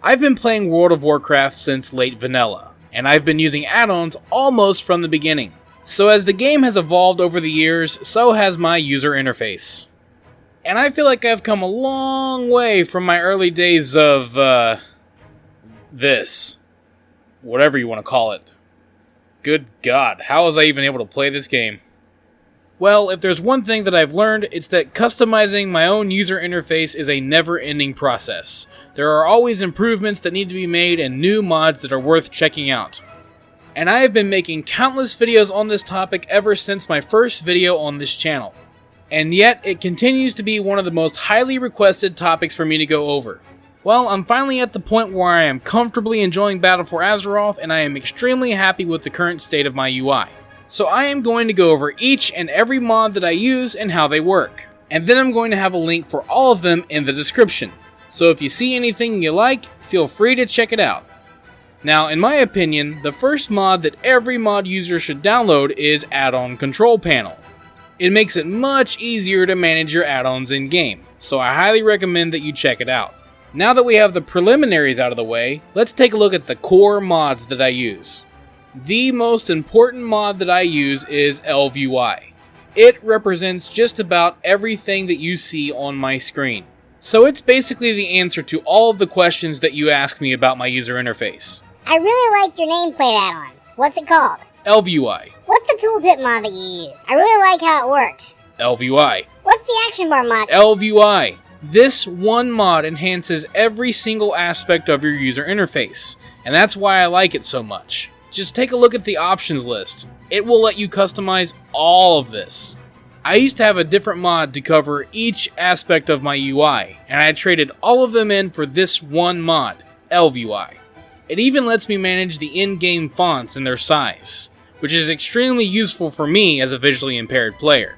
I've been playing World of Warcraft since late vanilla, and I've been using add-ons almost from the beginning. So as the game has evolved over the years, so has my user interface. And I feel like I've come a long way from my early days of, this. Whatever you want to call it. Good God, how was I even able to play this game? Well, if there's one thing that I've learned, it's that customizing my own user interface is a never-ending process. There are always improvements that need to be made and new mods that are worth checking out. And I have been making countless videos on this topic ever since my first video on this channel. And yet, it continues to be one of the most highly requested topics for me to go over. Well, I'm finally at the point where I am comfortably enjoying Battle for Azeroth, and I am extremely happy with the current state of my UI. So I am going to go over each and every mod that I use and how they work. And then I'm going to have a link for all of them in the description. So if you see anything you like, feel free to check it out. Now, in my opinion, the first mod that every mod user should download is Add-on Control Panel. It makes it much easier to manage your add-ons in-game, so I highly recommend that you check it out. Now that we have the preliminaries out of the way, let's take a look at the core mods that I use. The most important mod that I use is ElvUI. It represents just about everything that you see on my screen. So it's basically the answer to all of the questions that you ask me about my user interface. I really like your nameplate add-on. What's it called? ElvUI. What's the tooltip mod that you use? I really like how it works. ElvUI. What's the action bar mod? ElvUI. This one mod enhances every single aspect of your user interface, and that's why I like it so much. Just take a look at the options list. It will let you customize all of this. I used to have a different mod to cover each aspect of my UI, and I traded all of them in for this one mod, ElvUI. It even lets me manage the in-game fonts and their size, which is extremely useful for me as a visually impaired player.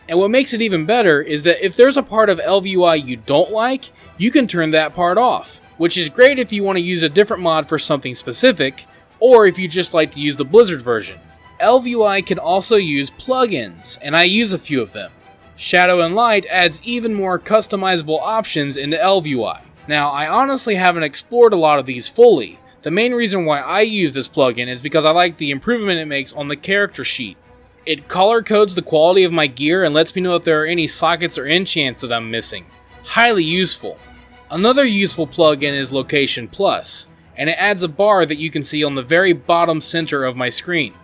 And what makes it even better is that if there's a part of ElvUI you don't like, you can turn that part off, which is great if you want to use a different mod for something specific, or if you just like to use the Blizzard version. ElvUI can also use plugins, and I use a few of them. Shadow and Light adds even more customizable options into ElvUI. Now, I honestly haven't explored a lot of these fully. The main reason why I use this plugin is because I like the improvement it makes on the character sheet. It color codes the quality of my gear and lets me know if there are any sockets or enchants that I'm missing. Highly useful. Another useful plugin is Location Plus, and it adds a bar that you can see on the very bottom center of my screen.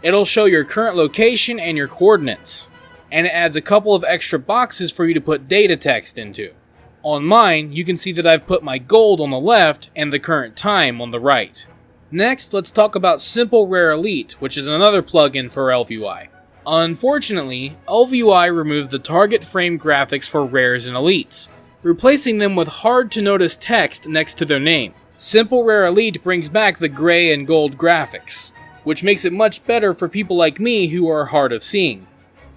It'll show your current location and your coordinates, and it adds a couple of extra boxes for you to put data text into. On mine, you can see that I've put my gold on the left and the current time on the right. Next, let's talk about Simple Rare Elite, which is another plugin for ElvUI. Unfortunately, ElvUI removes the target frame graphics for rares and elites, replacing them with hard-to-notice text next to their name. Simple Rare Elite brings back the gray and gold graphics, which makes it much better for people like me who are hard of seeing.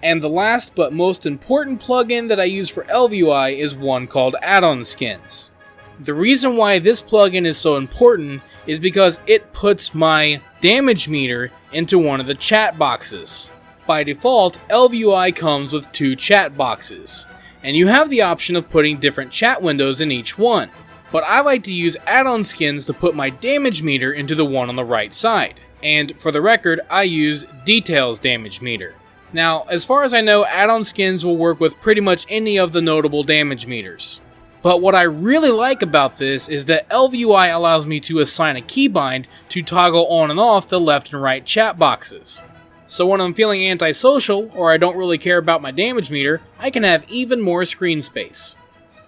And the last but most important plugin that I use for ElvUI is one called Add-on Skins. The reason why this plugin is so important is because it puts my damage meter into one of the chat boxes. By default, ElvUI comes with 2 chat boxes, and you have the option of putting different chat windows in each one. But I like to use add-on skins to put my damage meter into the one on the right side. And for the record, I use Details Damage Meter. Now, as far as I know, add-on skins will work with pretty much any of the notable damage meters. But what I really like about this is that ElvUI allows me to assign a keybind to toggle on and off the left and right chat boxes. So when I'm feeling antisocial, or I don't really care about my damage meter, I can have even more screen space.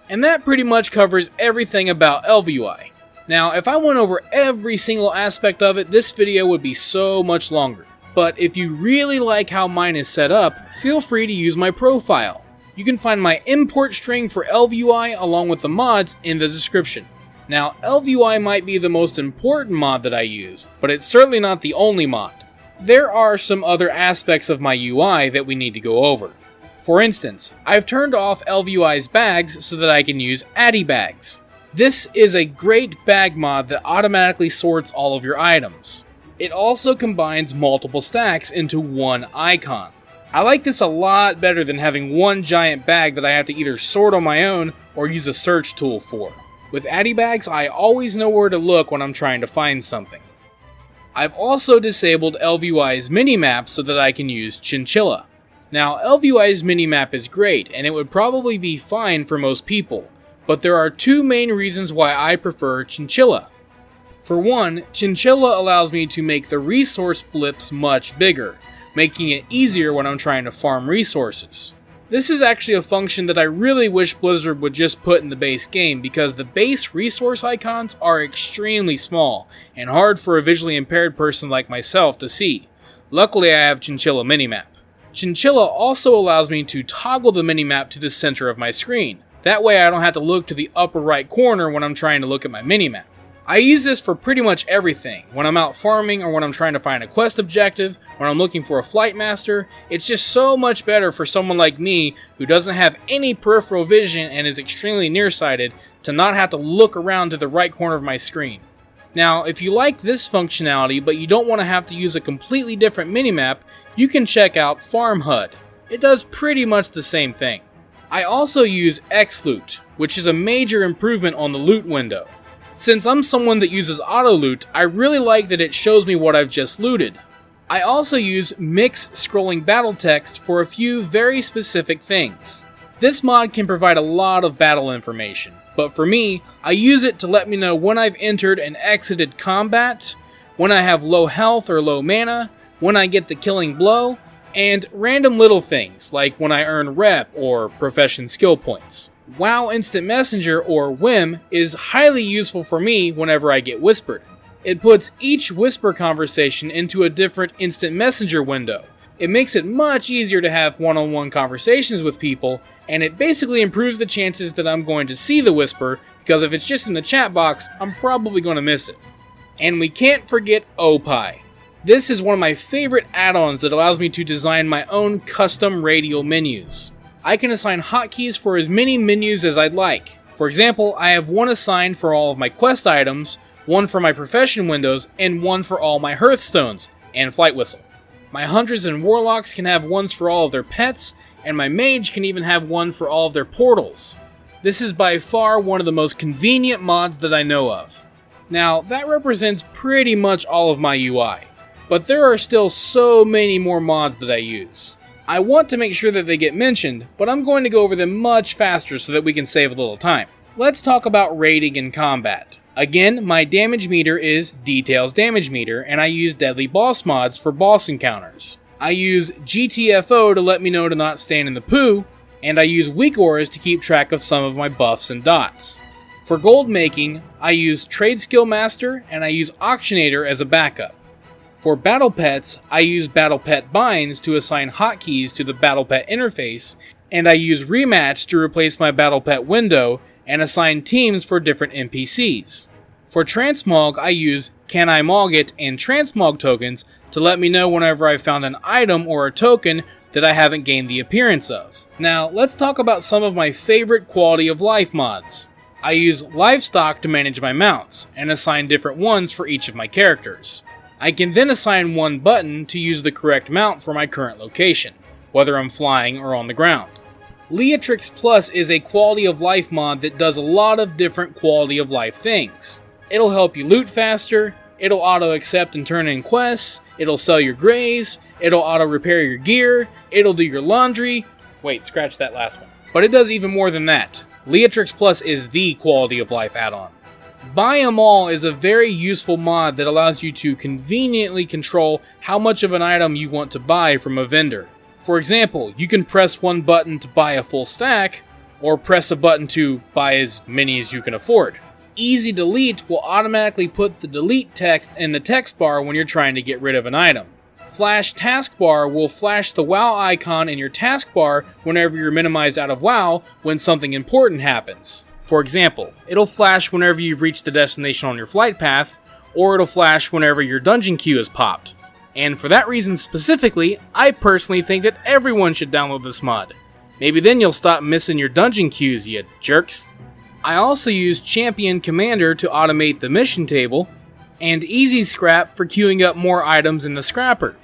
And that pretty much covers everything about ElvUI. Now, if I went over every single aspect of it, this video would be so much longer. But if you really like how mine is set up, feel free to use my profile. You can find my import string for ElvUI along with the mods in the description. Now, ElvUI might be the most important mod that I use, but it's certainly not the only mod. There are some other aspects of my UI that we need to go over. For instance, I've turned off ElvUI's bags so that I can use Addy bags. This is a great bag mod that automatically sorts all of your items. It also combines multiple stacks into one icon. I like this a lot better than having one giant bag that I have to either sort on my own or use a search tool for. With Addy Bags, I always know where to look when I'm trying to find something. I've also disabled LVUI's minimap so that I can use Chinchilla. Now, LVUI's minimap is great, and it would probably be fine for most people, but there are two main reasons why I prefer Chinchilla. For one, Chinchilla allows me to make the resource blips much bigger, making it easier when I'm trying to farm resources. This is actually a function that I really wish Blizzard would just put in the base game, because the base resource icons are extremely small and hard for a visually impaired person like myself to see. Luckily, I have Chinchilla minimap. Chinchilla also allows me to toggle the minimap to the center of my screen. That way I don't have to look to the upper right corner when I'm trying to look at my minimap. I use this for pretty much everything. When I'm out farming, or when I'm trying to find a quest objective, when I'm looking for a flight master. It's just so much better for someone like me who doesn't have any peripheral vision and is extremely nearsighted to not have to look around to the right corner of my screen. Now, if you like this functionality but you don't want to have to use a completely different minimap, you can check out Farm HUD. It does pretty much the same thing. I also use XLoot, which is a major improvement on the loot window. Since I'm someone that uses auto loot, I really like that it shows me what I've just looted. I also use MikScrollingBattle Text for a few very specific things. This mod can provide a lot of battle information, but for me, I use it to let me know when I've entered and exited combat, when I have low health or low mana, when I get the killing blow, and random little things like when I earn rep or profession skill points. WoW Instant Messenger, or WIM, is highly useful for me whenever I get whispered. It puts each whisper conversation into a different Instant Messenger window. It makes it much easier to have one-on-one conversations with people, and it basically improves the chances that I'm going to see the whisper, because if it's just in the chat box, I'm probably going to miss it. And we can't forget Opie. This is one of my favorite add-ons that allows me to design my own custom radial menus. I can assign hotkeys for as many menus as I'd like. For example, I have one assigned for all of my quest items, one for my profession windows, and one for all my hearthstones, and flight whistle. My hunters and warlocks can have ones for all of their pets, and my mage can even have one for all of their portals. This is by far one of the most convenient mods that I know of. Now, that represents pretty much all of my UI, but there are still so many more mods that I use. I want to make sure that they get mentioned, but I'm going to go over them much faster so that we can save a little time. Let's talk about raiding in combat. Again, my damage meter is Details Damage Meter, and I use Deadly Boss mods for boss encounters. I use GTFO to let me know to not stand in the poo, and I use Weak Auras to keep track of some of my buffs and dots. For gold making, I use Trade Skill Master, and I use Auctionator as a backup. For Battle Pets, I use Battle Pet Binds to assign hotkeys to the Battle Pet interface, and I use Rematch to replace my Battle Pet window and assign teams for different NPCs. For Transmog, I use Can I Mog It and Transmog tokens to let me know whenever I've found an item or a token that I haven't gained the appearance of. Now, let's talk about some of my favorite quality of life mods. I use Livestock to manage my mounts, and assign different ones for each of my characters. I can then assign one button to use the correct mount for my current location, whether I'm flying or on the ground. Leatrix Plus is a quality of life mod that does a lot of different quality of life things. It'll help you loot faster, it'll auto accept and turn in quests, it'll sell your grays, it'll auto repair your gear, it'll do your laundry. Wait, scratch that last one. But it does even more than that. Leatrix Plus is the quality of life add-on. Buy 'em All is a very useful mod that allows you to conveniently control how much of an item you want to buy from a vendor. For example, you can press one button to buy a full stack, or press a button to buy as many as you can afford. Easy Delete will automatically put the delete text in the text bar when you're trying to get rid of an item. Flash Taskbar will flash the WoW icon in your taskbar whenever you're minimized out of WoW when something important happens. For example, it'll flash whenever you've reached the destination on your flight path, or it'll flash whenever your dungeon queue is popped. And for that reason specifically, I personally think that everyone should download this mod. Maybe then you'll stop missing your dungeon queues, you jerks. I also use Champion Commander to automate the mission table, and Easy Scrap for queuing up more items in the scrapper.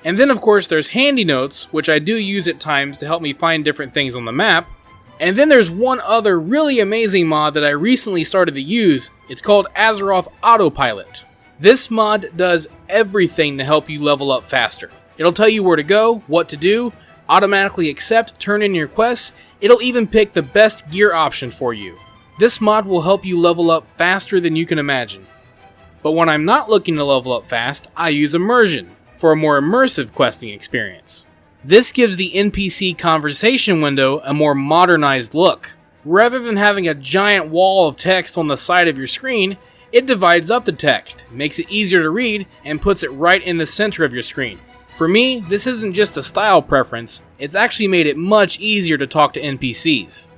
And then of course there's Handy Notes, which I do use at times to help me find different things on the map, And then there's one other really amazing mod that I recently started to use. It's called Azeroth Autopilot. This mod does everything to help you level up faster. It'll tell you where to go, what to do, automatically accept, turn in your quests. It'll even pick the best gear option for you. This mod will help you level up faster than you can imagine. But when I'm not looking to level up fast, I use Immersion for a more immersive questing experience. This gives the NPC conversation window a more modernized look. Rather than having a giant wall of text on the side of your screen, it divides up the text, makes it easier to read, and puts it right in the center of your screen. For me, this isn't just a style preference, it's actually made it much easier to talk to NPCs.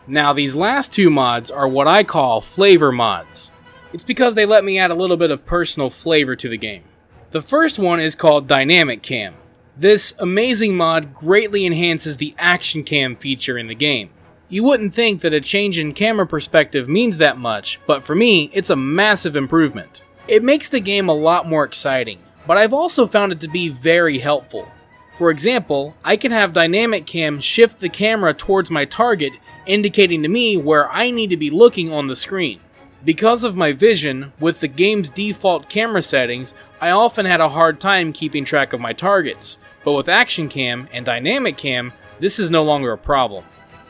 Now these last two mods are what I call flavor mods. It's because they let me add a little bit of personal flavor to the game. The first one is called Dynamic Cam. This amazing mod greatly enhances the action cam feature in the game. You wouldn't think that a change in camera perspective means that much, but for me, it's a massive improvement. It makes the game a lot more exciting, but I've also found it to be very helpful. For example, I can have Dynamic Cam shift the camera towards my target, indicating to me where I need to be looking on the screen. Because of my vision, with the game's default camera settings, I often had a hard time keeping track of my targets, but with Action Cam and Dynamic Cam, this is no longer a problem.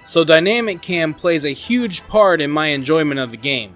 So Dynamic Cam plays a huge part in my enjoyment of the game.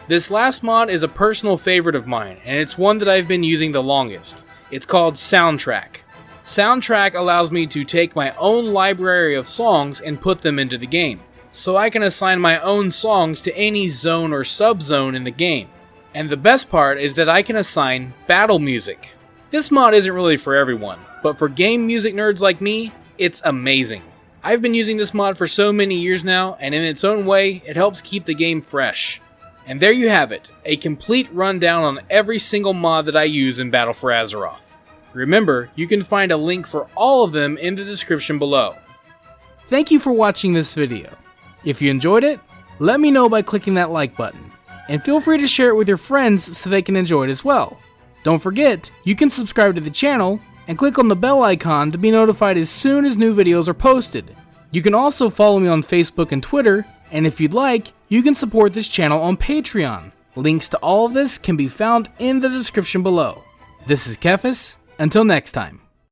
This last mod is a personal favorite of mine, and it's one that I've been using the longest. It's called Soundtrack. Soundtrack allows me to take my own library of songs and put them into the game, so I can assign my own songs to any zone or sub-zone in the game. And the best part is that I can assign battle music. This mod isn't really for everyone, but for game music nerds like me, it's amazing. I've been using this mod for so many years now, and in its own way, it helps keep the game fresh. And there you have it, a complete rundown on every single mod that I use in Battle for Azeroth. Remember, you can find a link for all of them in the description below. Thank you for watching this video. If you enjoyed it, let me know by clicking that like button, and feel free to share it with your friends so they can enjoy it as well. Don't forget, you can subscribe to the channel and click on the bell icon to be notified as soon as new videos are posted. You can also follow me on Facebook and Twitter, and if you'd like, you can support this channel on Patreon. Links to all of this can be found in the description below. This is TheKephas. Until next time.